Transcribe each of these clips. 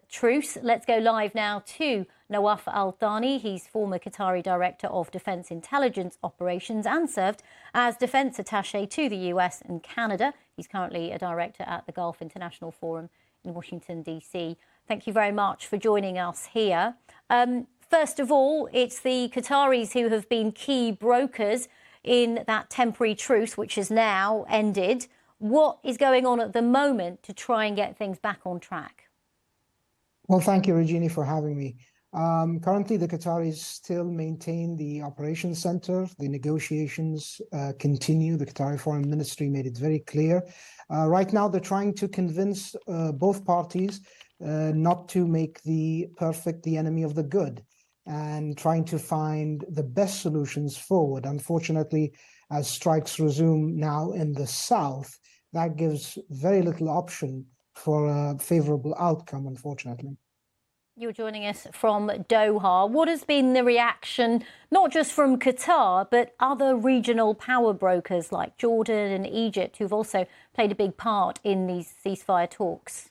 truce. Let's go live now to Nawaf Al-Thani. He's former Qatari Director of Defence Intelligence Operations and served as Defence Attaché to the US and Canada. He's currently a Director at the Gulf International Forum in Washington, DC. Thank you very much for joining us here. First of all, it's the Qataris who have been key brokers in that temporary truce, which has now ended. What is going on at the moment to try and get things back on track? Well, thank you, Regina, for having me. Currently, the Qataris still maintain the operations center. The negotiations continue. The Qatari Foreign Ministry made it very clear. Right now, they're trying to convince both parties not to make the perfect the enemy of the good, and trying to find the best solutions forward. Unfortunately, as strikes resume now in the south, that gives very little option for a favorable outcome, unfortunately. You're joining us from Doha. What has been the reaction, not just from Qatar, but other regional power brokers like Jordan and Egypt, who've also played a big part in these ceasefire talks?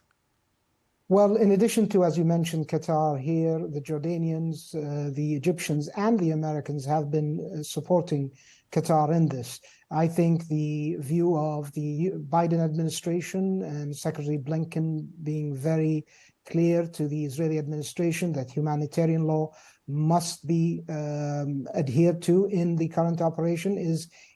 Well, in addition to, as you mentioned, Qatar here, the Jordanians, the Egyptians and the Americans have been supporting Qatar in this. I think the view of the Biden administration and Secretary Blinken being very clear to the Israeli administration that humanitarian law must be adhered to in the current operation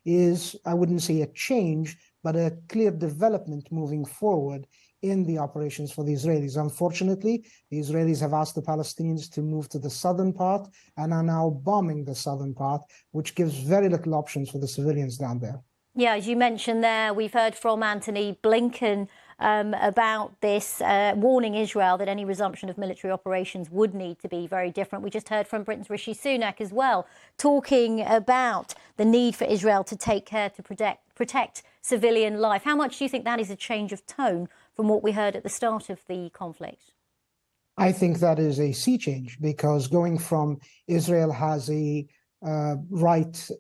is, I wouldn't say a change, but a clear development moving forward in the operations for the Israelis. Unfortunately, the Israelis have asked the Palestinians to move to the southern part and are now bombing the southern part, which gives very little options for the civilians down there. Yeah, as you mentioned there, we've heard from Antony Blinken about this, warning Israel that any resumption of military operations would need to be very different. We just heard from Britain's Rishi Sunak as well, talking about the need for Israel to take care to protect civilian life. How much do you think that is a change of tone from what we heard at the start of the conflict? I think that is a sea change, because going from Israel has a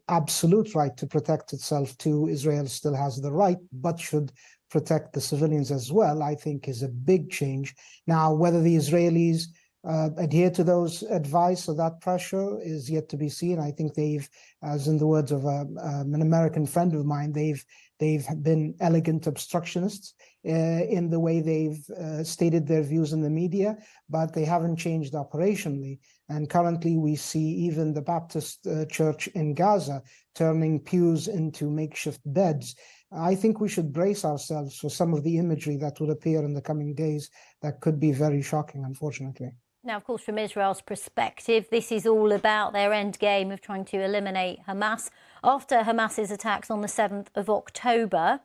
absolute right to protect itself to Israel still has the right, but should protect the civilians as well, I think is a big change. Now, whether the Israelis adhere to those advice or that pressure is yet to be seen. I think they've, as in the words of an American friend of mine, they've been elegant obstructionists in the way they've stated their views in the media, but they haven't changed operationally. And currently we see even the Baptist church in Gaza turning pews into makeshift beds. I think we should brace ourselves for some of the imagery that will appear in the coming days that could be very shocking, unfortunately. Now, of course, from Israel's perspective, this is all about their end game of trying to eliminate Hamas after Hamas's attacks on the 7th of October.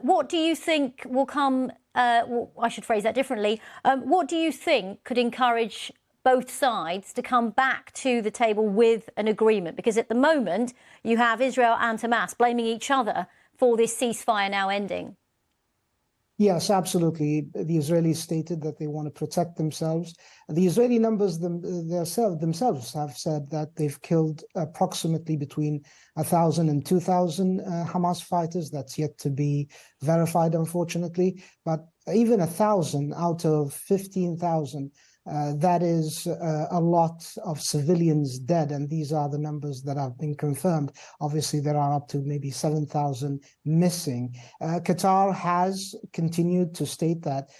What do you think will come, well, I should phrase that differently, what do you think could encourage both sides to come back to the table with an agreement? Because at the moment, you have Israel and Hamas blaming each other for this ceasefire now ending. Yes, absolutely. The Israelis stated that they want to protect themselves. The Israeli numbers themselves have said that they've killed approximately between 1,000 and 2,000 Hamas fighters. That's yet to be verified, unfortunately. But even 1,000 out of 15,000, that is a lot of civilians dead, and these are the numbers that have been confirmed. Obviously, there are up to maybe 7,000 missing. Qatar has continued to state that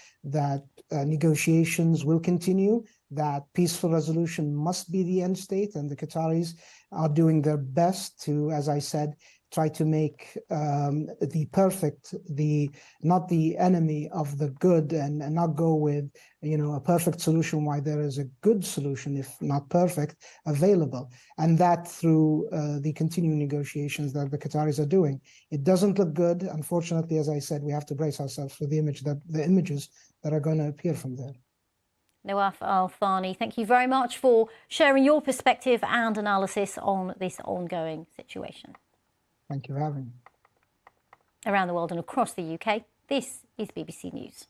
negotiations will continue, that peaceful resolution must be the end state, and the Qataris are doing their best to, as I said, try to make the perfect, not the enemy of the good, and not go with, a perfect solution while there is a good solution, if not perfect, available. And that through the continuing negotiations that the Qataris are doing. It doesn't look good. Unfortunately, as I said, we have to brace ourselves for the images that are going to appear from there. Nawaf Al-Thani, thank you very much for sharing your perspective and analysis on this ongoing situation. Thank you for having me. Around the world and across the UK, this is BBC News.